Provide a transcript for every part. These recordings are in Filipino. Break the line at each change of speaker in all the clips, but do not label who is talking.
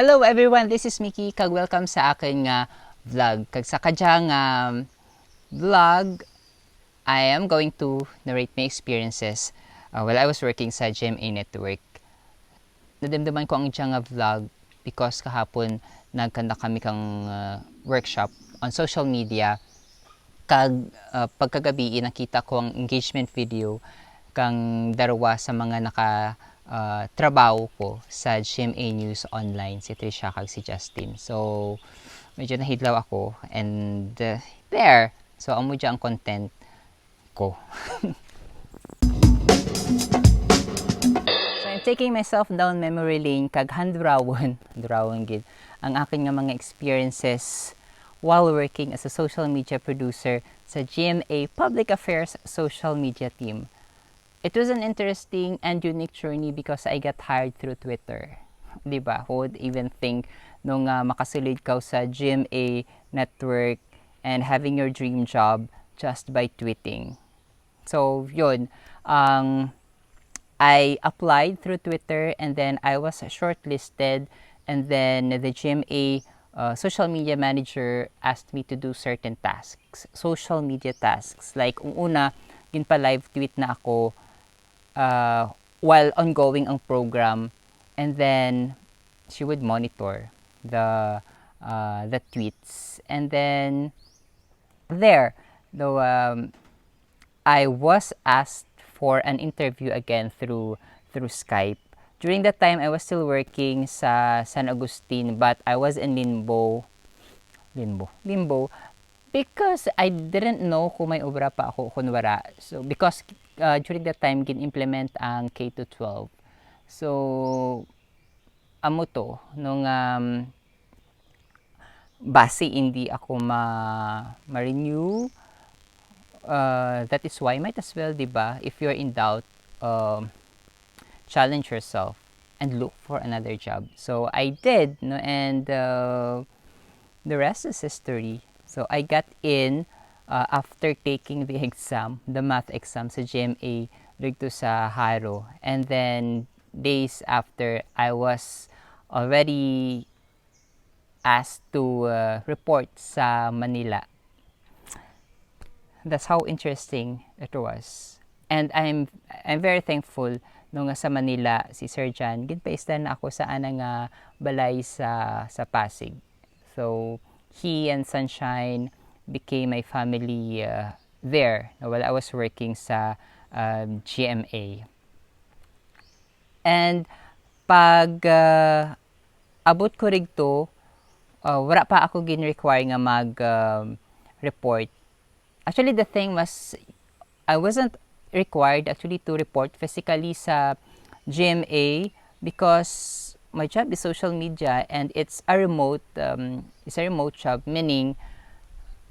Hello everyone, this is Mickey. Kag welcome sa akin nga vlog. Kag sa kadyang vlog, I am going to narrate my experiences while I was working sa GMA network. Nadamdaman ko ang dyang vlog because kahapon nagkanda kami kang workshop on social media. Kag pagkagabi nakita ko ang engagement video kang darawa sa mga trabaho ko sa GMA News Online, si Trisha kag si Justin. So, medyo nahidlaw ako and there. So, amo dyan ang content ko. So, I'm taking myself down memory lane kag handrawon gid ang aking nga mga experiences while working as a social media producer sa GMA Public Affairs social media team. It was an interesting and unique journey because I got hired through Twitter. Diba? Who would even think nung makasulid ka sa GMA network and having your dream job just by tweeting. So, yun. I applied through Twitter and then I was shortlisted and then the GMA social media manager asked me to do certain tasks. Social media tasks. Like, una, yun pa live tweet na ako while ongoing ang program, and then she would monitor the tweets, and then there though I was asked for an interview again through Skype. During that time I was still working sa San Agustin, but I was in limbo because I didn't know kung may obra pa ako kung wala. So, because during that time, gin-implement ang K-12. So, amo to, nung base hindi ako ma-renew, that is why, might as well, diba, if you're in doubt, challenge yourself and look for another job. So, I did, no, and the rest is history. So, I got in after taking the exam, the math exam sa GMA dito sa Haro. And then, days after, I was already asked to report sa Manila. That's how interesting it was. And I'm very thankful nung sa Manila, si Sir John, ginpaistan na ako sa anang balay sa Pasig. So, he and Sunshine became my family there while I was working sa GMA. And pag abot ko rigto, wala pa ako gin-require nga mag-report. Actually, the thing was, I wasn't required actually to report physically sa GMA because my job is social media and it's a remote job, meaning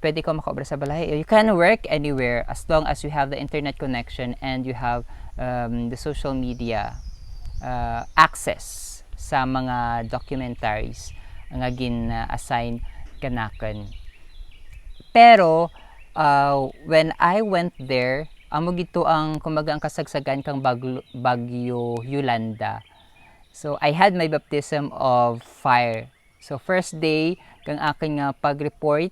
pwede ko makaobra sa balay. You can work anywhere as long as you have the internet connection and you have the social media access sa mga documentaries nga gin-assign kanakan. Pero when I went there, amo gito ang kumaga ang kasagsagan kang bagyo Yolanda. So, I had my baptism of fire. So, first day, kang aking pag-report,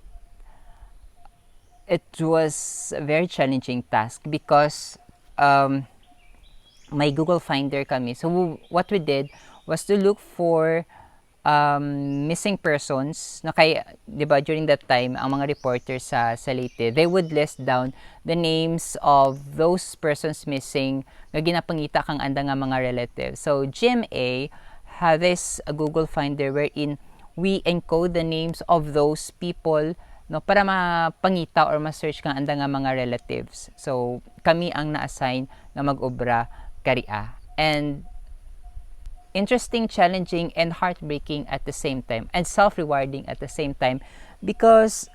it was a very challenging task because may Google Finder kami. So, what we did was to look for missing persons. Na kay, di ba, during that time, ang mga reporters sa Leyte, they would list down the names of those persons missing nga ginapangita kang anda nga mga relatives. So, GMA had this Google Finder wherein we encode the names of those people, no, para mapangita or ma-search kang anda nga mga relatives. So, kami ang na-assign na mag-obra kariya. And interesting, challenging, and heartbreaking at the same time, and self-rewarding at the same time, because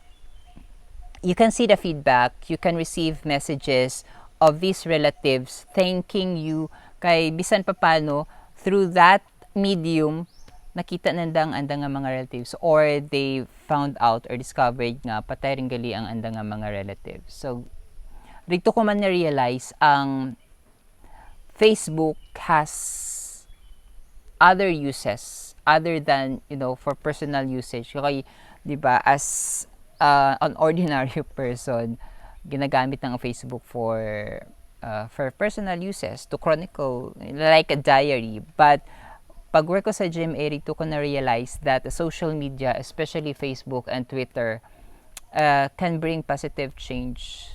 you can see the feedback, you can receive messages of these relatives thanking you kay bisan papano through that medium nakita nanda ang anda nga mga relatives or they found out or discovered nga patay ring gali ang anda nga mga relatives. So dito ko man na-realize ang Facebook has other uses other than, for personal usage. Kaya, di ba, as an ordinary person, ginagamit ng Facebook for personal uses, to chronicle, like a diary. But, pag work ko sa GMA, rito ko na-realize that social media, especially Facebook and Twitter, can bring positive change,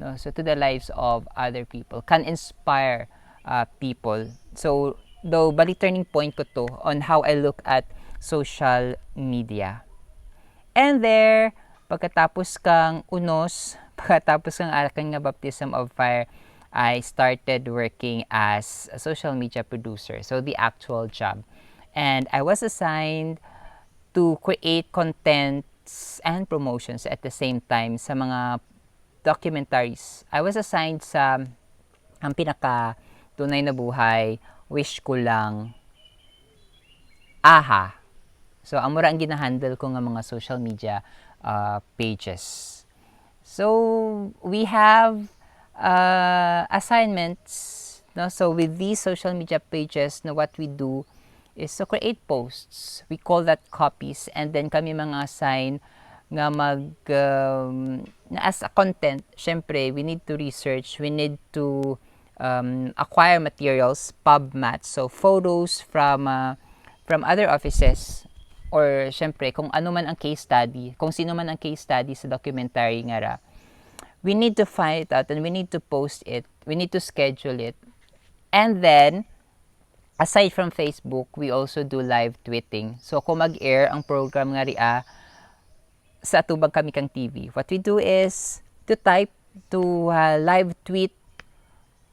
no? So, to the lives of other people, can inspire people. So, though, bali turning point ko to on how I look at social media. And there, pagkatapos kang unos, pagkatapos kang aking nga baptism of fire, I started working as a social media producer. So, the actual job. And I was assigned to create contents and promotions at the same time sa mga documentaries. I was assigned sa ang pinaka tunay na buhay, wish ko lang, aha. So, amura ang ginahandle ko ng mga social media pages. So, we have assignments, no? So, with these social media pages, no, what we do is to create posts. We call that copies, and then kami mga assign nga as a content, syempre, we need to research, we need to acquire materials, PubMat, so photos from other offices, or syempre, kung ano man ang case study, kung sino man ang case study sa documentary nga ra, we need to find it out and we need to post it, we need to schedule it. And then, aside from Facebook, we also do live tweeting. So, kung mag-air ang program nga ria sa Atubang Kami Kang TV, what we do is to live tweet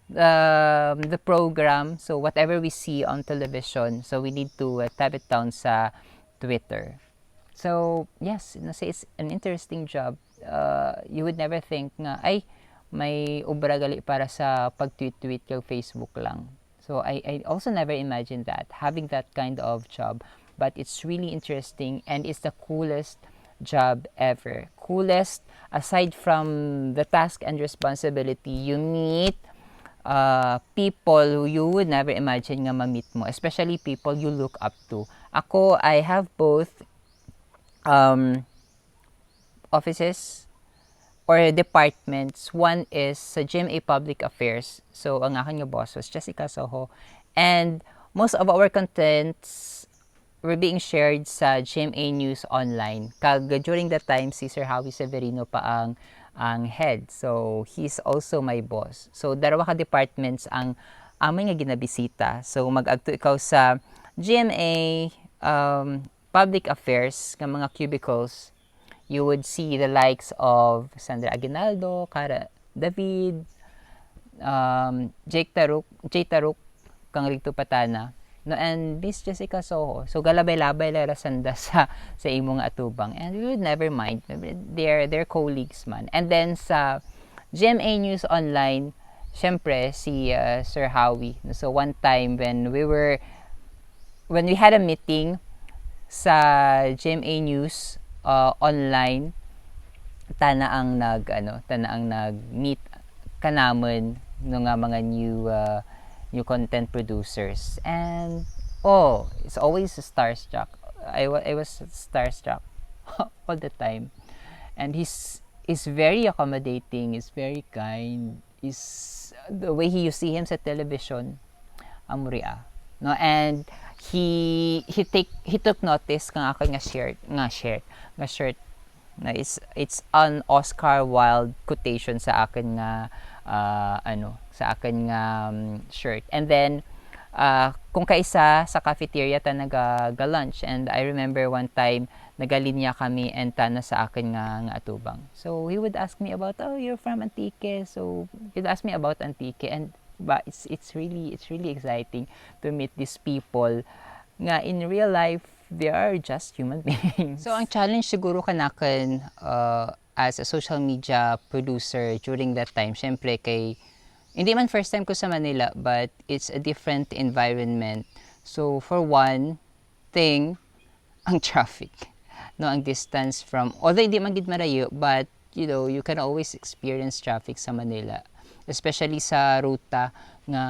the program. So, whatever we see on television, so we need to type it down sa Twitter. So, yes, it's an interesting job. You would never think nga, ay, may ubra gali para sa pag-tweet-tweet kay Facebook lang. So, I also never imagined that, having that kind of job. But it's really interesting, and it's the coolest job ever. Coolest, aside from the task and responsibility, you meet people who you would never imagine nga ma-meet mo, especially people you look up to. Ako, I have both offices or departments. One is sa GMA Public Affairs. So, ang aking boss was Jessica Soho. And most of our contents were being shared sa GMA News Online. During that time, si Sir Howie Severino pa ang head. So, he's also my boss. So, dalawa ka departments ang aming nga ginabisita. So, mag-agto ikaw sa GMA Public Affairs ng mga cubicles, you would see the likes of Sandra Aguinaldo, Cara David, Jake Taruk, kang Rito Patana, no, and Miss Jessica Soho. So, galabay-labay lara sanda sa imong atubang. And we would never mind. They're colleagues man. And then sa GMA News Online, syempre, si Sir Howie. So, one time when we had a meeting sa GMA News online, tana ang nag-meet kanamon ng mga new content producers. And it's always starstruck. I was starstruck all the time. And he's very accommodating, he's very kind. The way you see him sa television, amuria. No, and he took notice kang ako nga shirt na it's an Oscar Wilde quotation sa akin nga shirt. And then kung kaisa sa cafeteria ta naga-lunch, and I remember one time nagalinya kami and tana sa akin nga atubang. So he would ask me about, you're from Antique. So he'd ask me about Antique, and it's really exciting to meet these people nga in real life they are just human beings. So ang challenge siguro kanakan as a social media producer during that time, syempre kay hindi man first time ko sa Manila, but it's a different environment. So for one thing, ang traffic, no, ang distance from, although hindi man gid marayo, but you can always experience traffic sa Manila, especially sa ruta nga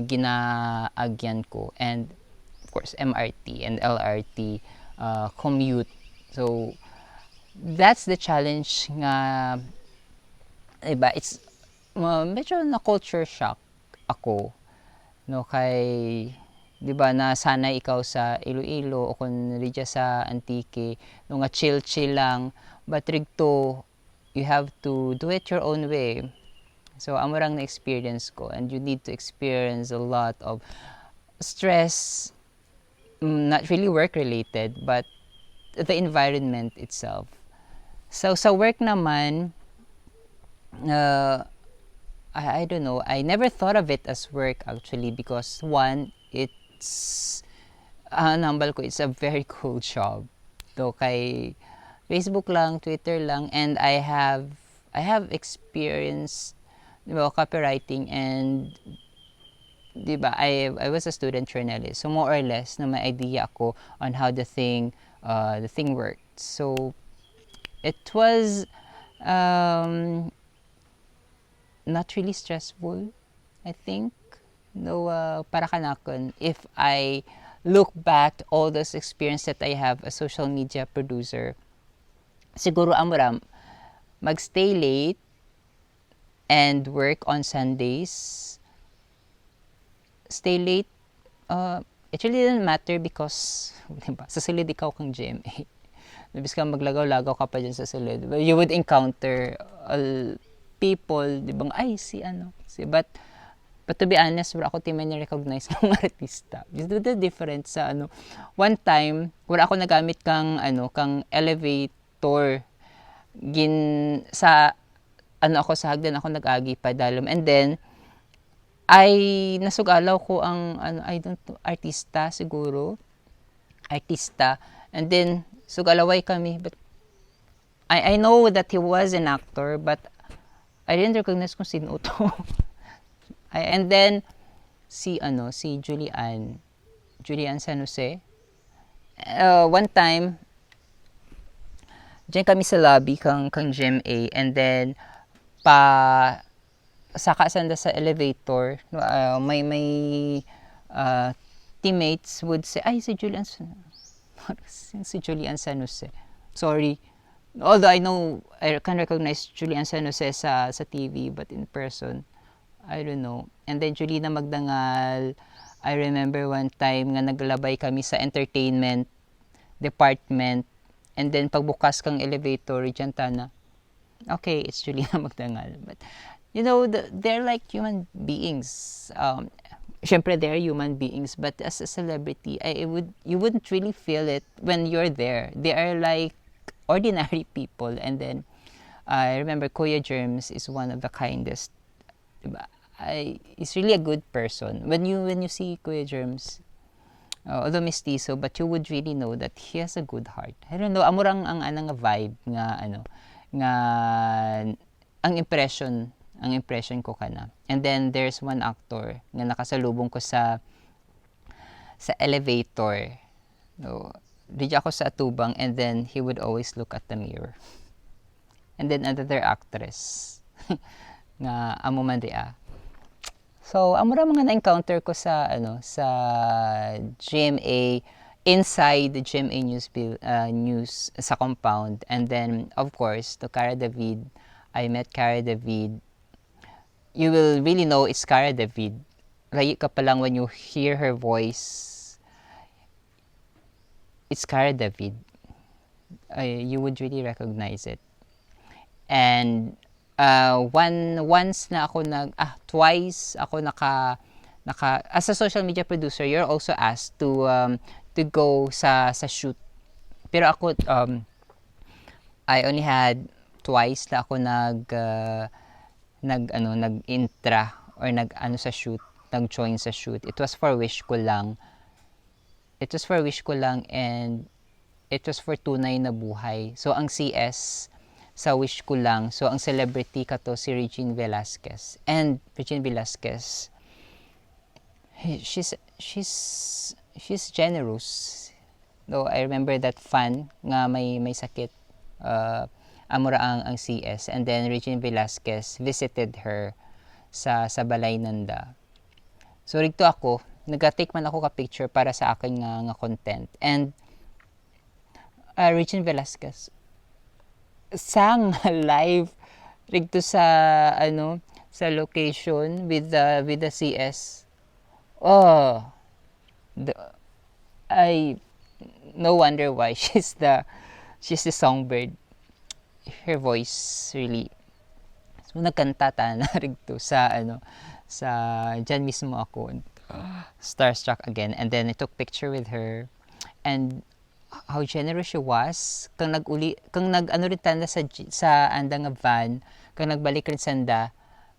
ginaagyan ko. And of course MRT and LRT commute. So that's the challenge nga, iba, it's medyo na culture shock ako, no, kay, di ba, nasanay ikaw sa Iloilo o kung ridya sa Antique, no, nga chill lang, but rigto you have to do it your own way. So amo rang na experience ko, and you need to experience a lot of stress, not really work related, but the environment itself. So sa work naman, I don't know, I never thought of it as work actually, because one, it's nambal ko, it's a very cool job. So kay Facebook lang, Twitter lang, and I have experience, di ba, copywriting, and di ba, I was a student journalist, so more or less na may idea ako on how the thing worked. So it was not really stressful, I think. No, para kanakon, if I look back all those experience that I have as social media producer, siguro amuram magstay late and work on Sundays. Stay late, it really didn't matter because, diba, sa silid ikaw kang GMA. Nabis ka maglagaw-lagaw ka pa dyan sa silid. You would encounter people, di bang, ay, but to be honest, wala ako team na recognize ng artista. It's the difference sa one time, wala ako nagamit kang elevator sa ako sa hagdan ako nag-agi pa dalom, and then ay nasugalaw ko ang I don't know, artista, and then sugalaway kami, but I know that he was an actor, but I didn't recognize kung sino to. And then si Julian San Jose, one time diyan kami sa lobby kang GMA, and then saka sanda sa elevator, may teammates would say, ay, si Julian San Jose. Sorry. Although I know, I can recognize Julian San Jose sa TV, but in person, I don't know. And then Julina Magdangal, I remember one time nga naglabay kami sa entertainment department, and then pagbukas kang elevator, dyan tana, okay, it's Julina Magdangal. But you know, they're like human beings. Syempre, they're human beings, but as a celebrity, you wouldn't really feel it when you're there. They are like ordinary people. And then I remember Kuya Germs is one of the kindest. Diba? He's really a good person. When you see Kuya Germs, although mestizo, but you would really know that he has a good heart. I don't know, amurang ang anang vibe nga ang impression ko kana. And then there's one actor nga nakasalubong ko sa elevator. No, di ako sa atubang, and then he would always look at the mirror. And then another actress nga amo man dia. So amo ra mga na-encounter ko sa GMA, inside the GMA news sa compound. And then of course to Cara David, I met Cara David. You will really know it's Cara David. Layo ka pa lang when you hear her voice. It's Cara David. You would really recognize it. And twice ako naka as a social media producer, you're also asked to go sa shoot. Pero ako I only had twice na ako nag-intra or sa shoot, nag-join sa shoot. It was for Wish ko lang, and it was for Tunay na Buhay. So ang CS sa Wish ko lang, so ang celebrity ka to si Regine Velasquez. And Regine Velasquez, she's generous. Though I remember that fan nga may sakit, amura ang CS, and then Regine Velasquez visited her sa Balay Nanda. So rigto ako, nag-take man ako ka picture para sa akin nga content. And Regine Velasquez sang live rigto sa sa location with the CS. Oh, the, I no wonder why she's the songbird. Her voice really. So nagkanta ta na rigto sa sa dyan mismo ako starstruck again, and then I took picture with her, and how generous she was kang rin tanda sa anda nga van, kang nagbalik rin sanda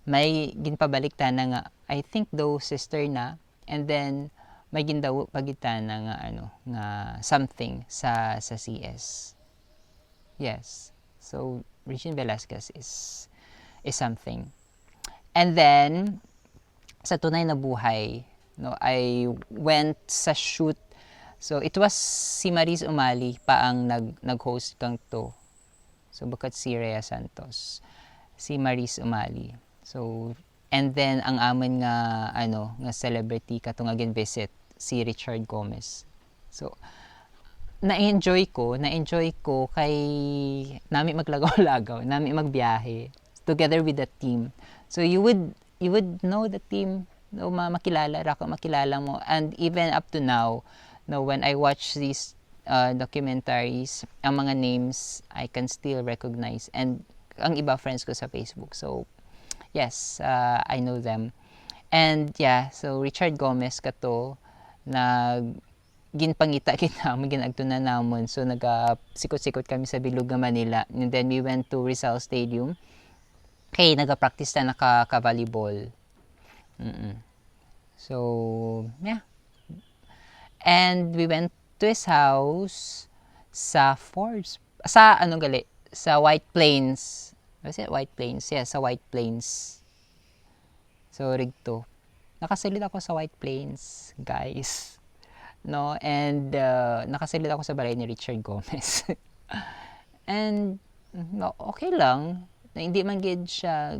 may ginpabalik ta na nga I think though sister na, and then may gindawo pagitan na nga nga something sa CS. Yes, so Regine Velasquez is something. And then sa tunay na buhay, I went sa shoot. So it was si Maris Umali pa ang nag-host kang to. So bukat si Rhea Santos, si Maris Umali. So and then ang amin nga nga celebrity katong again visit si Richard Gomez. So na-enjoy ko kay nami maglagaw-lagaw, nami magbiyahe together with the team. So you would know the team, makilala mo, and even up to now, when I watch these documentaries, ang mga names I can still recognize, and ang iba friends ko sa Facebook. So yes, I know them. And yeah, so Richard Gomez kato ginpangita kita ginagtunan namon, so sikot-sikot kami sa Bilog nga Manila, and then we went to Rizal Stadium kay nagapractice na ka-volleyball. So yeah, and we went to his house sa Forbes, sa sa White Plains. Was it White Plains? Yeah, sa White Plains. So rigto nakasilid ako sa White Plains, guys, and nakasilid ako sa balay ni Richard Gomez. And okay lang na hindi man gid siya,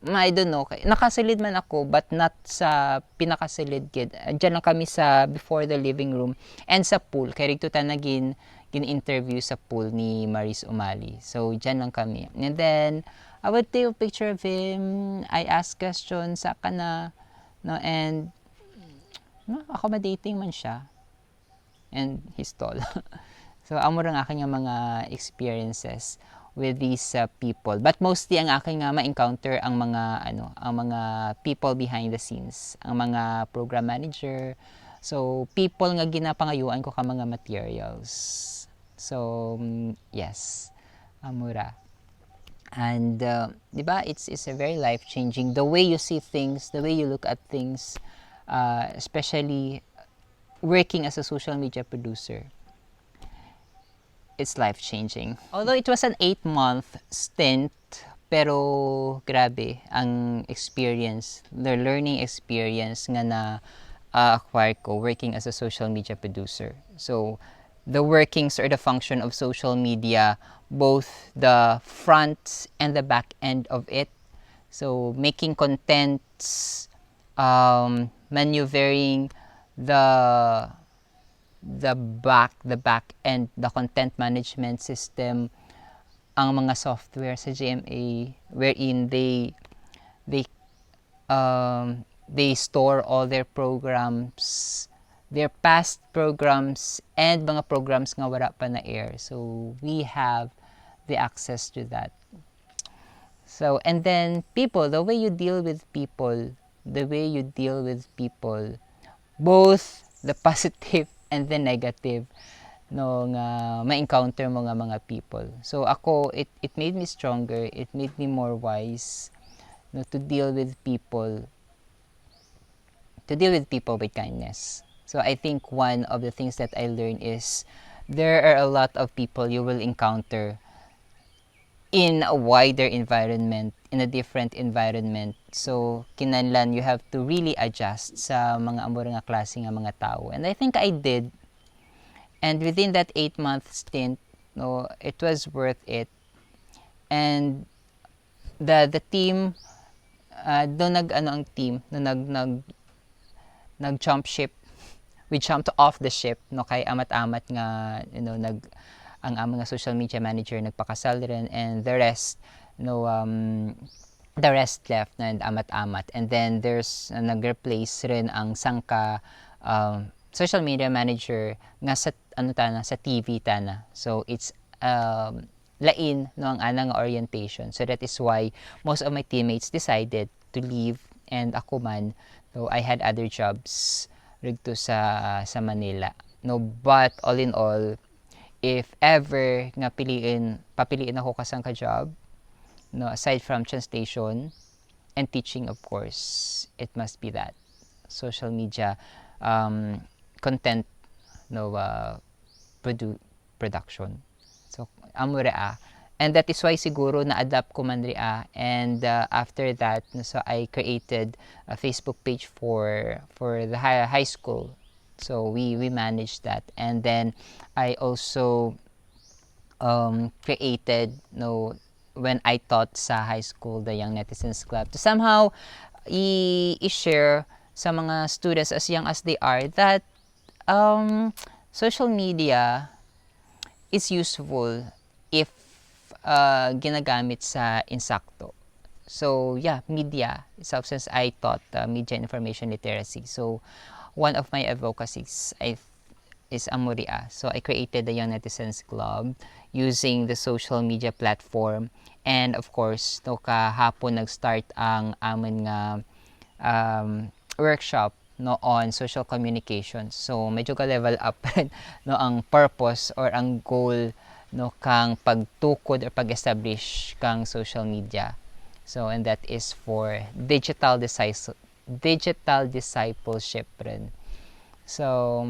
I don't know, nakasilid man ako but not sa pinakasilid gid. Diyan lang kami sa before the living room and sa pool, kay rigto ta gin-interview sa pool ni Maris Umali. So diyan lang kami, and then I would take a picture of him. I ask questions sa kana, and accommodating man siya, and he's tall. So amo ra nga aking mga experiences with these people, but mostly ang aking ma-encounter ang mga people behind the scenes, ang mga program manager, so people nga ginapangayuan ko ka mga materials. So yes, amura. And diba, it's a very life changing, the way you see things, the way you look at things, especially working as a social media producer. It's life-changing. Although it was an 8-month stint, pero grabe ang experience, the learning experience nga na-acquire ko working as a social media producer. So, the workings or the function of social media, both the front and the back end of it. So, making contents, maneuvering the back end, the content management system, ang mga software sa GMA, wherein they store all their programs, their past programs, and mga programs nga wala pa na air. So we have the access to that. So, and then people, the way you deal with people, both the positive and the negative, nga ma-encounter mo nga mga people. So ako, it made me stronger, it made me more wise, to deal with people with kindness. So I think one of the things that I learned is there are a lot of people you will encounter in a wider environment, in a different environment. So kinahanglan you have to really adjust sa mga amor nga klase nga mga tao. And I think I did. And within that 8-month stint, it was worth it. And the team, ang team, nag-jump ship. We jumped off the ship no kay amat-amat nga ang among nga social media manager nagpakasal rin, and the rest left na amat-amat, and then there's nag-replace rin ang sangka social media manager nga sa sa TV tana. So it's lain no ang ana nga orientation, so that is why most of my teammates decided to leave, and ako man, so I had other jobs rito sa Manila, no. But all in all, if ever nga papiliin ako kasang ka job, no, aside from translation and teaching, of course, it must be that social media content, no, production. So amo rea, and that is why siguro na-adapt ko man rea, and after that, so I created a Facebook page for the high school. So we managed that, and then I also created, no, when I taught sa high school, the Young Netizens Club, to somehow i-share sa mga students as young as they are that social media is useful if ginagamit sa insakto. So yeah, media itself, since I taught media information literacy. So one of my advocacies is Amuria. So I created the Young Netizens Club using the social media platform, and of course no kahapon nag-start ang amin nga workshop, no, on social communication. So medyo ka level up rin no ang purpose or ang goal, no, kang pagtukod or pag-establish kang social media. So and that is for digital discipleship rin. So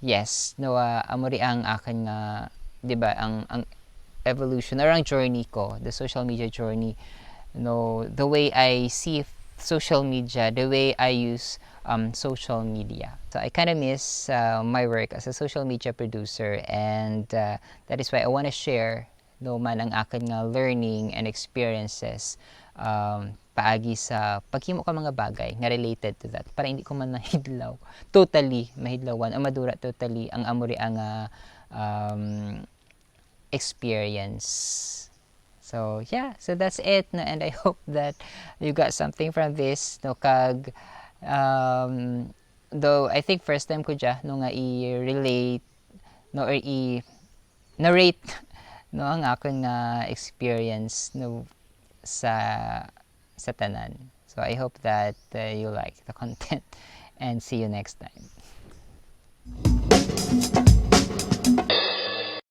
yes, no, amori ang akin nga, 'di ba, ang evolution or ang journey ko, the social media journey, no, the way I see social media, the way I use social media. So I kind of miss my work as a social media producer, and that is why I want to share, no, man ang akin nga learning and experiences paagi sa paghimo ka mga bagay nga related to that, para hindi ko man mahidlaw totally, mahidlawan o madura totally ang amori ang experience. So yeah, so that's it, no, and I hope that you got something from this, no, kag though I think first time ko ja no nga i-relate, no, or i-narrate no ang akong experience, no, sa tanan. So I hope that you like the content, and see you next time.